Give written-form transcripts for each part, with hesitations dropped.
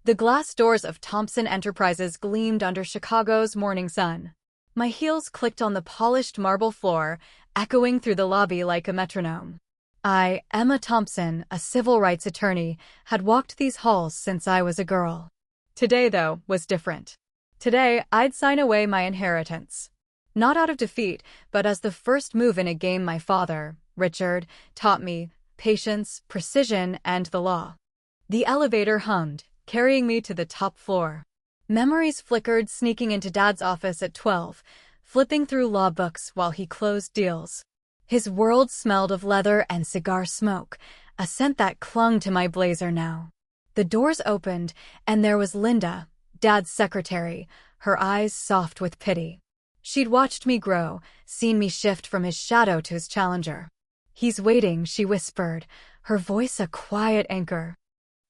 The glass doors of Thompson Enterprises gleamed under Chicago's morning sun. My heels clicked on the polished marble floor, echoing through the lobby like a metronome. I, Emma Thompson, a civil rights attorney, had walked these halls since I was a girl. Today, though, was different. Today, I'd sign away my inheritance. Not out of defeat, but as the first move in a game my father, Richard, taught me: patience, precision, and the law. The elevator hummed, carrying me to the top floor. Memories flickered, sneaking into Dad's office at 12, flipping through law books while he closed deals. His world smelled of leather and cigar smoke, a scent that clung to my blazer now. The doors opened, and there was Linda, Dad's secretary, her eyes soft with pity. She'd watched me grow, seen me shift from his shadow to his challenger. "He's waiting," she whispered, her voice a quiet anchor.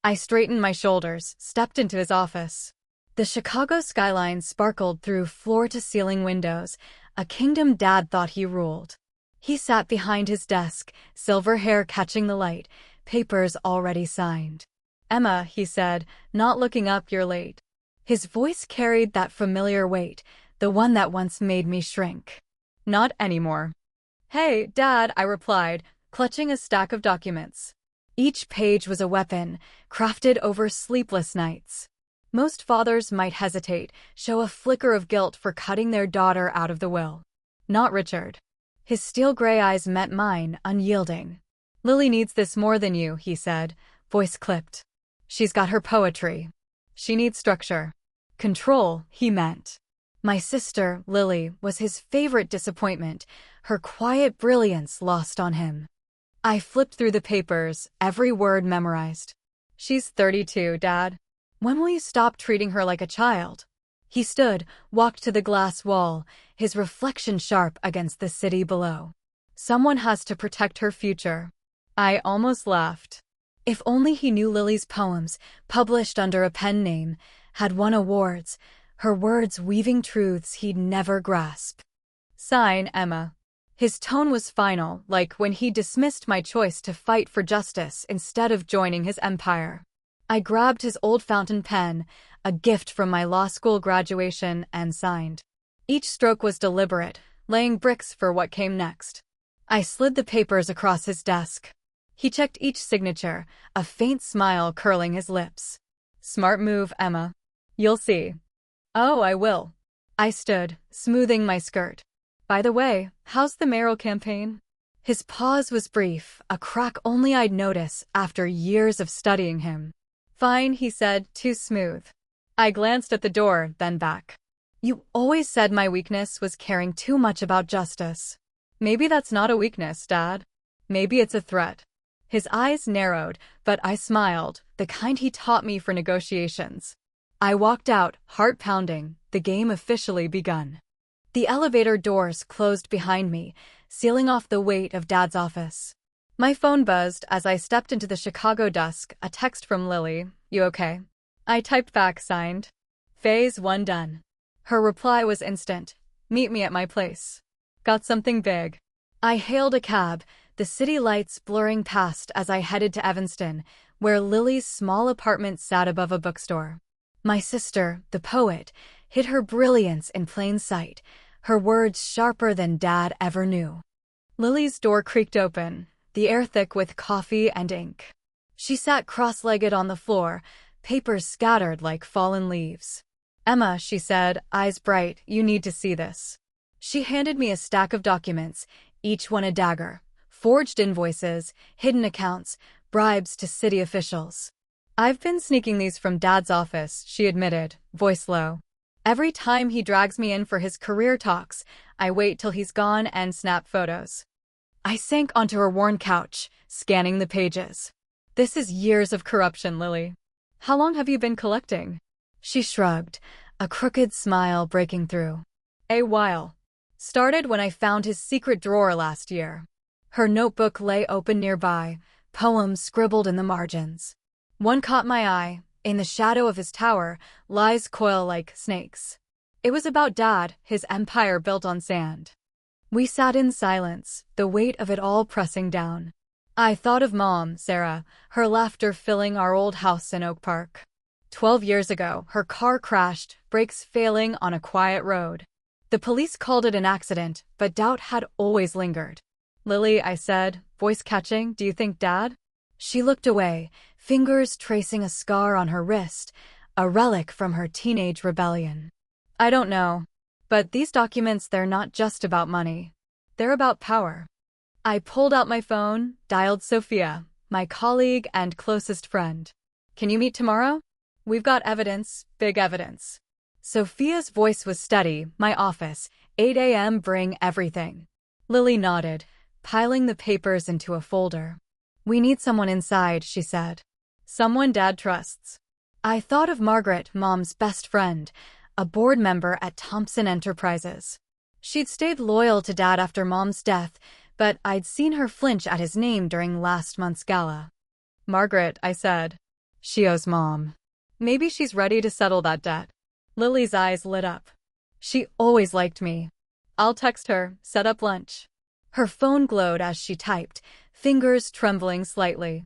I straightened my shoulders, stepped into his office. The Chicago skyline sparkled through floor-to-ceiling windows, a kingdom Dad thought he ruled. He sat behind his desk, silver hair catching the light, papers already signed. "Emma," he said, not looking up, "you're late." His voice carried that familiar weight, the one that once made me shrink. "Not anymore." "Hey, Dad," I replied, clutching a stack of documents. Each page was a weapon, crafted over sleepless nights. Most fathers might hesitate, show a flicker of guilt for cutting their daughter out of the will. Not Richard. His steel-gray eyes met mine, unyielding. "Lily needs this more than you," he said, voice clipped. "She's got her poetry. She needs structure." Control, he meant. My sister, Lily, was his favorite disappointment, her quiet brilliance lost on him. I flipped through the papers, every word memorized. "She's 32, Dad. When will you stop treating her like a child?" He stood, walked to the glass wall, his reflection sharp against the city below. "Someone has to protect her future." I almost laughed. If only he knew Lily's poems, published under a pen name, had won awards, her words weaving truths he'd never grasp. "Sign, Emma." His tone was final, like when he dismissed my choice to fight for justice instead of joining his empire. I grabbed his old fountain pen, a gift from my law school graduation, and signed. Each stroke was deliberate, laying bricks for what came next. I slid the papers across his desk. He checked each signature, a faint smile curling his lips. "Smart move, Emma. You'll see." "Oh, I will." I stood, smoothing my skirt. "By the way, how's the mayoral campaign?" His pause was brief, a crack only I'd notice after years of studying him. "Fine," he said, too smooth. I glanced at the door, then back. "You always said my weakness was caring too much about justice." "Maybe that's not a weakness, Dad. Maybe it's a threat." His eyes narrowed, but I smiled, the kind he taught me for negotiations. I walked out, heart pounding, the game officially begun. The elevator doors closed behind me, sealing off the weight of Dad's office. My phone buzzed as I stepped into the Chicago dusk, a text from Lily. "You okay?" I typed back, signed. "Phase 1 done." Her reply was instant. "Meet me at my place. Got something big." I hailed a cab, the city lights blurring past as I headed to Evanston, where Lily's small apartment sat above a bookstore. My sister, the poet, hid her brilliance in plain sight, her words sharper than Dad ever knew. Lily's door creaked open, the air thick with coffee and ink. She sat cross-legged on the floor, papers scattered like fallen leaves. "Emma," she said, eyes bright, "you need to see this." She handed me a stack of documents, each one a dagger. Forged invoices, hidden accounts, bribes to city officials. "I've been sneaking these from Dad's office," she admitted, voice low. "Every time he drags me in for his career talks, I wait till he's gone and snap photos." I sank onto her worn couch, scanning the pages. "This is years of corruption, Lily. How long have you been collecting?" She shrugged, a crooked smile breaking through. "A while. Started when I found his secret drawer last year." Her notebook lay open nearby, poems scribbled in the margins. One caught my eye. In the shadow of his tower, lies coil like snakes. It was about Dad, his empire built on sand. We sat in silence, the weight of it all pressing down. I thought of Mom, Sarah, her laughter filling our old house in Oak Park. 12 years ago, her car crashed, brakes failing on a quiet road. The police called it an accident, but doubt had always lingered. Lily, I said, voice catching, do you think Dad? She looked away, fingers tracing a scar on her wrist, a relic from her teenage rebellion. I don't know. But these documents, they're not just about money. They're about power. I pulled out my phone, dialed Sophia, my colleague and closest friend. Can you meet tomorrow? We've got evidence, big evidence. Sophia's voice was steady, my office, 8 a.m. bring everything. Lily nodded, piling the papers into a folder. We need someone inside, she said. Someone Dad trusts. I thought of Margaret, Mom's best friend, a board member at Thompson Enterprises. She'd stayed loyal to Dad after Mom's death, but I'd seen her flinch at his name during last month's gala. Margaret, I said. She owes Mom. Maybe she's ready to settle that debt. Lily's eyes lit up. She always liked me. I'll text her, set up lunch. Her phone glowed as she typed, fingers trembling slightly.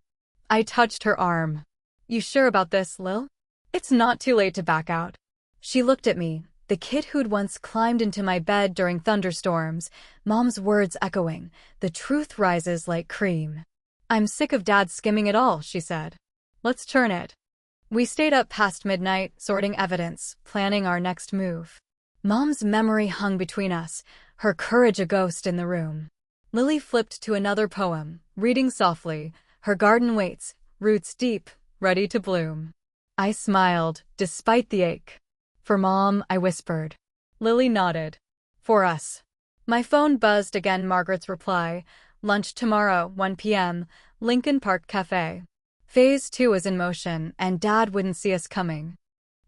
I touched her arm. You sure about this, Lil? It's not too late to back out. She looked at me, the kid who'd once climbed into my bed during thunderstorms, Mom's words echoing, the truth rises like cream. I'm sick of Dad skimming it all, she said. Let's churn it. We stayed up past midnight, sorting evidence, planning our next move. Mom's memory hung between us, her courage a ghost in the room. Lily flipped to another poem, reading softly, her garden waits, roots deep, ready to bloom. I smiled, despite the ache. For Mom, I whispered. Lily nodded. For us. My phone buzzed again, Margaret's reply. Lunch tomorrow, 1 p.m., Lincoln Park Cafe. Phase 2 is in motion, and Dad wouldn't see us coming.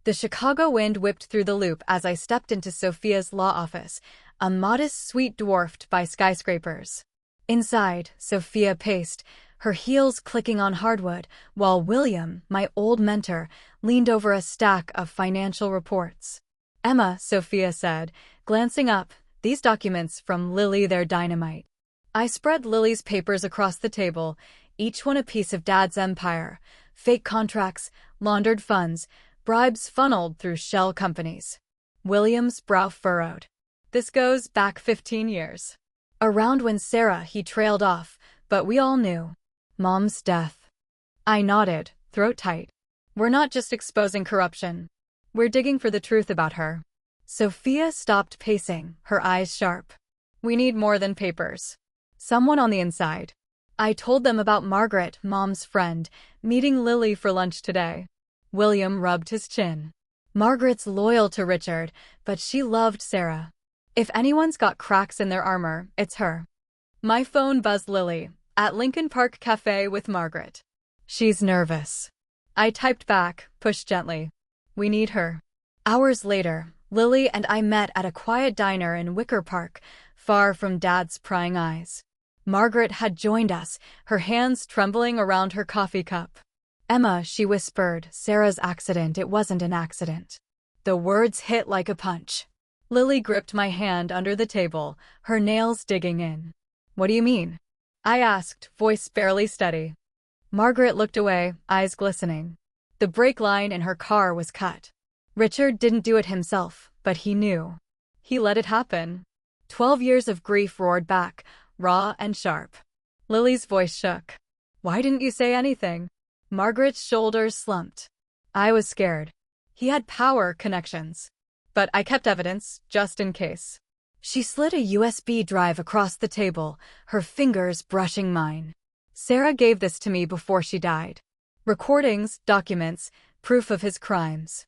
The Chicago wind whipped through the loop as I stepped into Sophia's law office, a modest suite dwarfed by skyscrapers. Inside, Sophia paced, her heels clicking on hardwood, while William, my old mentor, leaned over a stack of financial reports. Emma, Sophia said, glancing up, these documents from Lily, they're dynamite. I spread Lily's papers across the table, each one a piece of Dad's empire, fake contracts, laundered funds, bribes funneled through shell companies. William's brow furrowed. This goes back 15 years. Around when Sarah, he trailed off, but we all knew. Mom's death. I nodded, throat tight. We're not just exposing corruption. We're digging for the truth about her. Sophia stopped pacing, her eyes sharp. We need more than papers. Someone on the inside. I told them about Margaret, Mom's friend, meeting Lily for lunch today. William rubbed his chin. Margaret's loyal to Richard, but she loved Sarah. If anyone's got cracks in their armor, it's her. My phone buzzed. Lily, at Lincoln Park Cafe with Margaret. She's nervous. I typed back, pushed gently. We need her. Hours later, Lily and I met at a quiet diner in Wicker Park, far from Dad's prying eyes. Margaret had joined us, her hands trembling around her coffee cup. Emma, she whispered, Sarah's accident, it wasn't an accident. The words hit like a punch. Lily gripped my hand under the table, her nails digging in. What do you mean? I asked, voice barely steady. Margaret looked away, eyes glistening. The brake line in her car was cut. Richard didn't do it himself, but he knew. He let it happen. 12 years of grief roared back, raw and sharp. Lily's voice shook. Why didn't you say anything? Margaret's shoulders slumped. I was scared. He had power, connections. But I kept evidence, just in case. She slid a USB drive across the table, her fingers brushing mine. Sarah gave this to me before she died. Recordings, documents, proof of his crimes.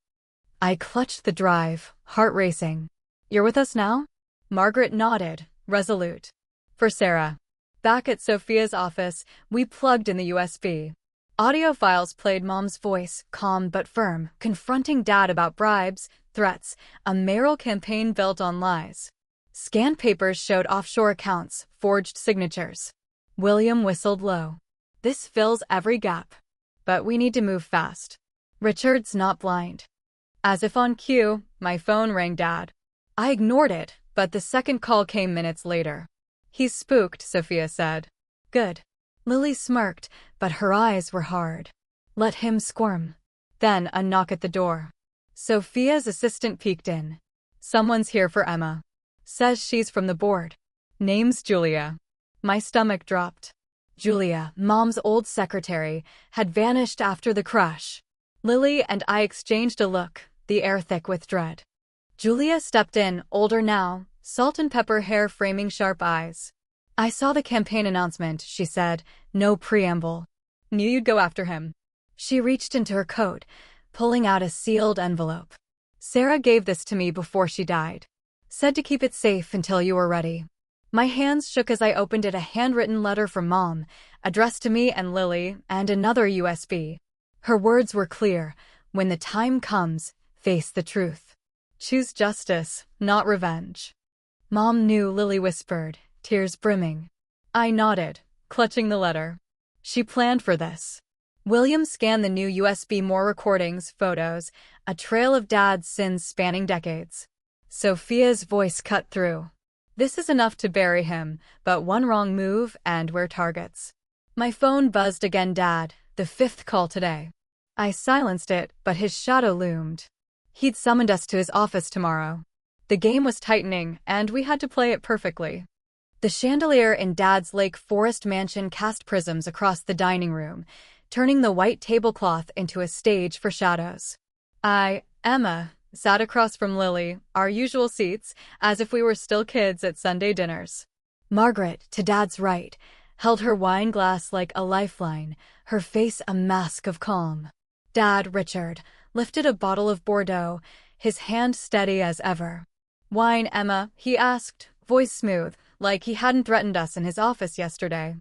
I clutched the drive, heart racing. You're with us now? Margaret nodded, resolute. For Sarah. Back at Sophia's office, we plugged in the USB. Audio files played Mom's voice, calm but firm, confronting Dad about bribes, threats, a mayoral campaign built on lies. Scanned papers showed offshore accounts, forged signatures. William whistled low. This fills every gap. But we need to move fast. Richard's not blind. As if on cue, my phone rang. Dad. I ignored it, but the second call came minutes later. He's spooked, Sophia said. Good. Lily smirked, but her eyes were hard. Let him squirm. Then a knock at the door. Sophia's assistant peeked in. "Someone's here for Emma. Says she's from the board. Name's Julia." My stomach dropped. Julia, Mom's old secretary, had vanished after the crash. Lily and I exchanged a look, the air thick with dread. Julia stepped in, older now, salt and pepper hair framing sharp eyes. "I saw the campaign announcement," she said, no preamble. "Knew you'd go after him." She reached into her coat, pulling out a sealed envelope. "Sarah gave this to me before she died. Said to keep it safe until you were ready." My hands shook as I opened it, a handwritten letter from Mom, addressed to me and Lily, and another USB. Her words were clear: "When the time comes, face the truth. Choose justice, not revenge." "Mom knew," Lily whispered, tears brimming. I nodded, clutching the letter. She planned for this. William scanned the new USB, more recordings, photos, a trail of Dad's sins spanning decades. Sophia's voice cut through. "This is enough to bury him, but one wrong move and we're targets." My phone buzzed again. "Dad, the 5th call today." I silenced it, but his shadow loomed. He'd summoned us to his office tomorrow. The game was tightening, and we had to play it perfectly. The chandelier in Dad's Lake Forest mansion cast prisms across the dining room, turning the white tablecloth into a stage for shadows. Emma, sat across from Lily, our usual seats, as if we were still kids at Sunday dinners. Margaret, to Dad's right, held her wine glass like a lifeline, her face a mask of calm. Dad, Richard, lifted a bottle of Bordeaux, his hand steady as ever. "Wine, Emma?" he asked, voice smooth, like he hadn't threatened us in his office yesterday.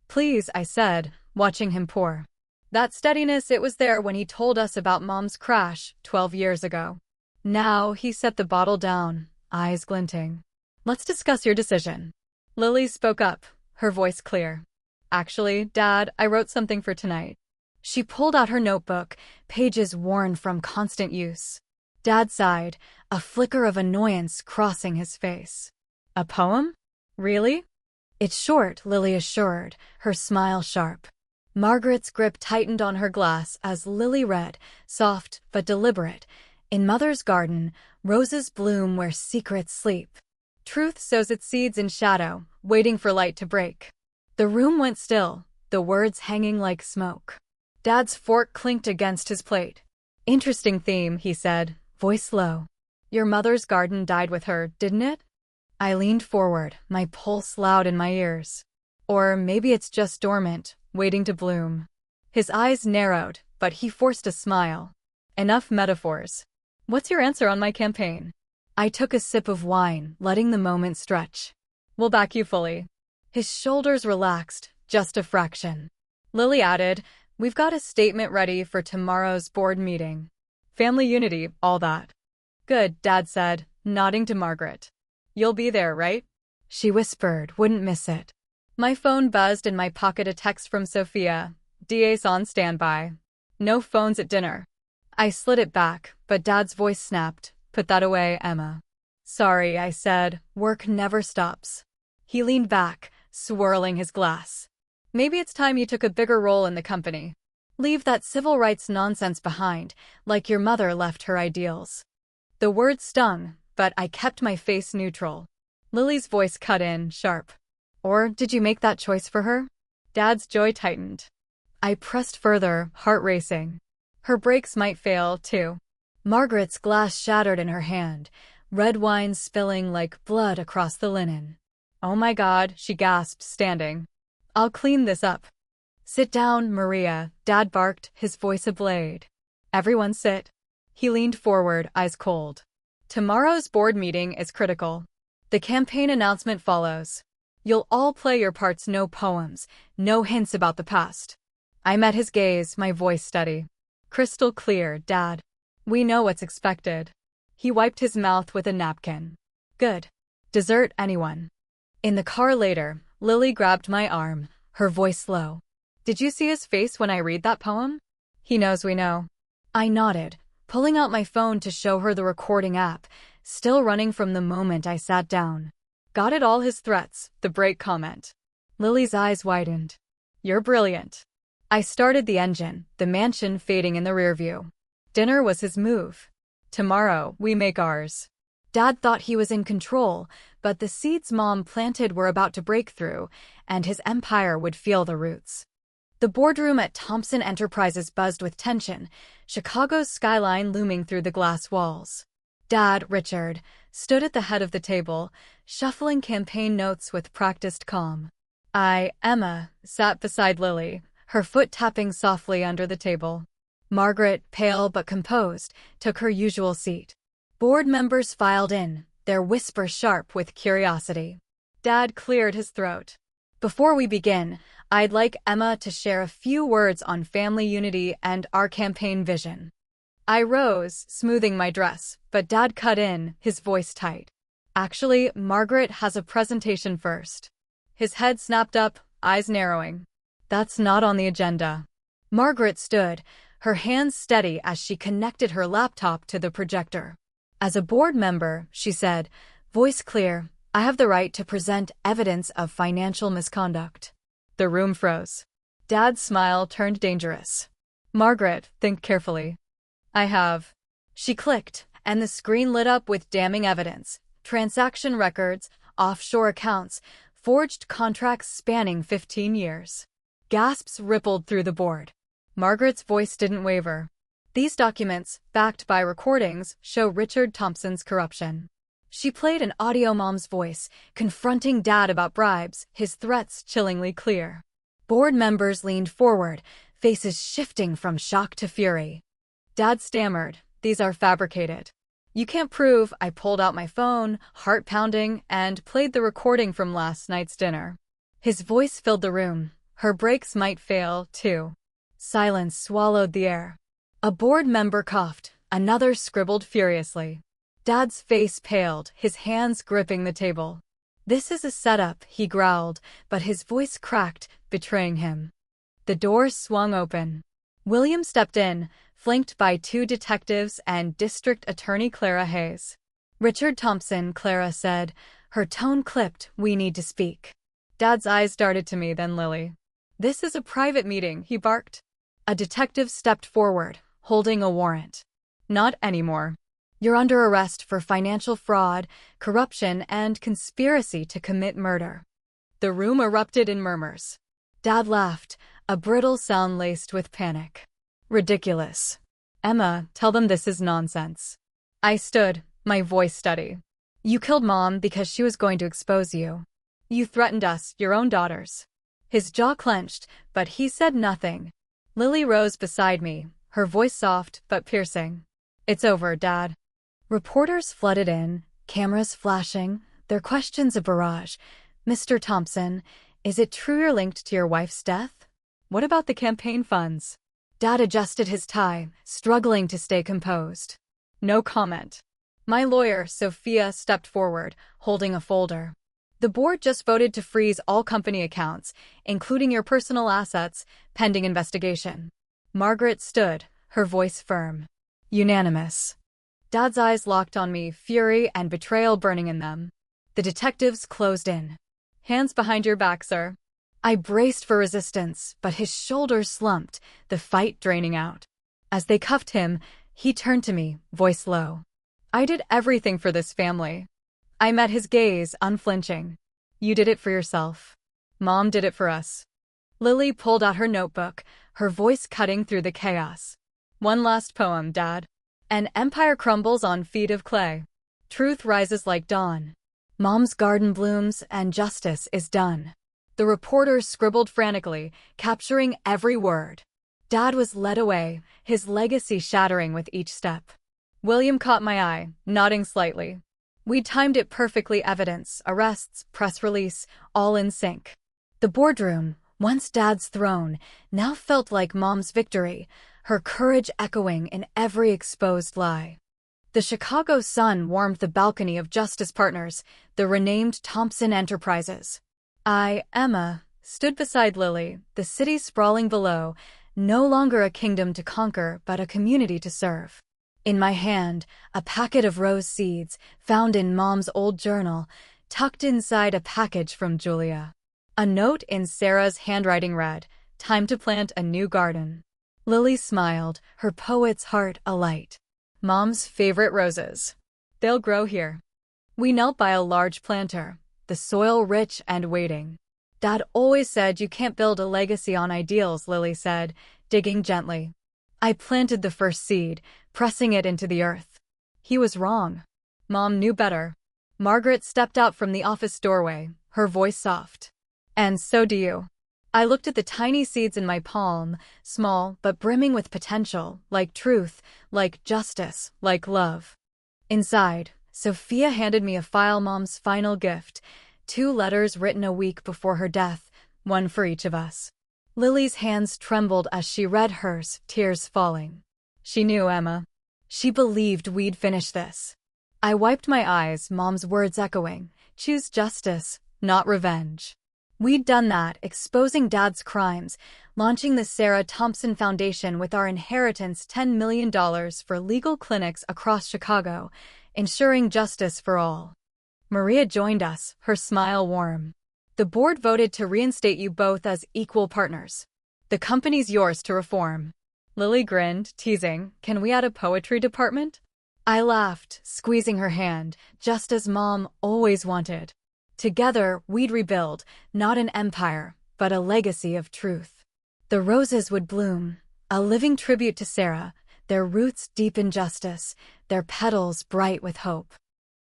"Please," I said, watching him pour. That steadiness, it was there when he told us about Mom's crash 12 years ago. Now he set the bottle down, eyes glinting. "Let's discuss your decision." Lily spoke up, her voice clear. "Actually, Dad, I wrote something for tonight." She pulled out her notebook, pages worn from constant use. Dad sighed, a flicker of annoyance crossing his face. "A poem? Really?" "It's short," Lily assured, her smile sharp. Margaret's grip tightened on her glass as Lily read, soft but deliberate. "In Mother's garden, roses bloom where secrets sleep. Truth sows its seeds in shadow, waiting for light to break." The room went still, the words hanging like smoke. Dad's fork clinked against his plate. "Interesting theme," he said, voice low. "Your mother's garden died with her, didn't it?" I leaned forward, my pulse loud in my ears. "Or maybe it's just dormant, waiting to bloom." His eyes narrowed, but he forced a smile. "Enough metaphors. What's your answer on my campaign?" I took a sip of wine, letting the moment stretch. "We'll back you fully." His shoulders relaxed, just a fraction. Lily added, "We've got a statement ready for tomorrow's board meeting. Family unity, all that." "Good," Dad said, nodding to Margaret. "You'll be there, right?" She whispered, wouldn't miss it. My phone buzzed in my pocket, a text from Sophia. "DA's on standby. No phones at dinner." I slid it back, but Dad's voice snapped, "Put that away, Emma." "Sorry," I said, "work never stops." He leaned back, swirling his glass. "Maybe it's time you took a bigger role in the company. Leave that civil rights nonsense behind, like your mother left her ideals." The words stung, but I kept my face neutral. Lily's voice cut in, sharp. "Or did you make that choice for her?" Dad's jaw tightened. I pressed further, heart racing. Her brakes might fail, too. Margaret's glass shattered in her hand, red wine spilling like blood across the linen. "Oh my God," she gasped, standing. "I'll clean this up." "Sit down, Maria," Dad barked, his voice a blade. "Everyone sit." He leaned forward, eyes cold. "Tomorrow's board meeting is critical. The campaign announcement follows. You'll all play your parts, no poems, no hints about the past." I met his gaze, my voice steady. "Crystal clear, Dad. We know what's expected." He wiped his mouth with a napkin. "Good. Dessert, anyone?" In the car later, Lily grabbed my arm, her voice low. "Did you see his face when I read that poem?" "He knows we know." I nodded, pulling out my phone to show her the recording app, still running from the moment I sat down. "Got it, all his threats," the break comment. Lily's eyes widened. "You're brilliant." I started the engine, the mansion fading in the rearview. Dinner was his move. Tomorrow, we make ours. Dad thought he was in control, but the seeds Mom planted were about to break through, and his empire would feel the roots. The boardroom at Thompson Enterprises buzzed with tension, Chicago's skyline looming through the glass walls. Dad, Richard, stood at the head of the table, shuffling campaign notes with practiced calm. I, Emma, sat beside Lily, her foot tapping softly under the table. Margaret, pale but composed, took her usual seat. Board members filed in, their whisper sharp with curiosity. Dad cleared his throat. Before we begin, I'd like Emma to share a few words on family unity and our campaign vision. I rose, smoothing my dress, but Dad cut in, his voice tight. Actually, Margaret has a presentation first. His head snapped up, eyes narrowing. That's not on the agenda. Margaret stood, her hands steady as she connected her laptop to the projector. As a board member, she said, voice clear, I have the right to present evidence of financial misconduct. The room froze. Dad's smile turned dangerous. Margaret, think carefully. I have. She clicked, and the screen lit up with damning evidence. Transaction records, offshore accounts, forged contracts spanning 15 years. Gasps rippled through the board. Margaret's voice didn't waver. These documents, backed by recordings, show Richard Thompson's corruption. She played an audio Mom's voice, confronting Dad about bribes, his threats chillingly clear. Board members leaned forward, faces shifting from shock to fury. Dad stammered, these are fabricated. You can't prove. I pulled out my phone, heart pounding, and played the recording from last night's dinner. His voice filled the room. Her brakes might fail, too. Silence swallowed the air. A board member coughed, another scribbled furiously. Dad's face paled, his hands gripping the table. This is a setup, he growled, but his voice cracked, betraying him. The door swung open. William stepped in, flanked by 2 detectives and District Attorney Clara Hayes. Richard Thompson, Clara said, her tone clipped, we need to speak. Dad's eyes darted to me, then Lily. This is a private meeting, he barked. A detective stepped forward, holding a warrant. Not anymore. You're under arrest for financial fraud, corruption, and conspiracy to commit murder. The room erupted in murmurs. Dad laughed, a brittle sound laced with panic. Ridiculous. Emma, tell them this is nonsense. I stood, my voice steady. You killed Mom because she was going to expose you. You threatened us, your own daughters. His jaw clenched, but he said nothing. Lily rose beside me, her voice soft but piercing. It's over, Dad. Reporters flooded in, cameras flashing, their questions a barrage. Mr. Thompson, is it true you're linked to your wife's death? What about the campaign funds? Dad adjusted his tie, struggling to stay composed. No comment. My lawyer, Sophia, stepped forward, holding a folder. The board just voted to freeze all company accounts, including your personal assets, pending investigation. Margaret stood, her voice firm. Unanimous. Dad's eyes locked on me, fury and betrayal burning in them. The detectives closed in. Hands behind your back, sir. I braced for resistance, but his shoulders slumped, the fight draining out. As they cuffed him, he turned to me, voice low. I did everything for this family. I met his gaze, unflinching. You did it for yourself. Mom did it for us. Lily pulled out her notebook, her voice cutting through the chaos. One last poem, Dad. An empire crumbles on feet of clay. Truth rises like dawn. Mom's garden blooms and justice is done. The reporters scribbled frantically, capturing every word. Dad was led away, his legacy shattering with each step. William caught my eye, nodding slightly. We timed it perfectly, evidence, arrests, press release, all in sync. The boardroom, once Dad's throne, now felt like Mom's victory, her courage echoing in every exposed lie. The Chicago sun warmed the balcony of Justice Partners, the renamed Thompson Enterprises. I, Emma, stood beside Lily, the city sprawling below, no longer a kingdom to conquer but a community to serve. In my hand, a packet of rose seeds, found in Mom's old journal, tucked inside a package from Julia. A note in Sarah's handwriting read, "Time to plant a new garden." Lily smiled, her poet's heart alight. Mom's favorite roses. They'll grow here. We knelt by a large planter, the soil rich and waiting. Dad always said you can't build a legacy on ideals, Lily said, digging gently. I planted the first seed, pressing it into the earth. He was wrong. Mom knew better. Margaret stepped out from the office doorway, her voice soft. And so do you. I looked at the tiny seeds in my palm, small but brimming with potential, like truth, like justice, like love. Inside, Sophia handed me a file, Mom's final gift, 2 letters written a week before her death, one for each of us. Lily's hands trembled as she read hers, tears falling. She knew, Emma. She believed we'd finish this. I wiped my eyes, Mom's words echoing, choose justice, not revenge. We'd done that, exposing Dad's crimes, launching the Sarah Thompson Foundation with our inheritance, $10 million for legal clinics across Chicago, ensuring justice for all. Maria joined us, her smile warm. The board voted to reinstate you both as equal partners. The company's yours to reform. Lily grinned, teasing, can we add a poetry department? I laughed, squeezing her hand, just as Mom always wanted. Together, we'd rebuild, not an empire, but a legacy of truth. The roses would bloom, a living tribute to Sarah, their roots deep in justice, their petals bright with hope.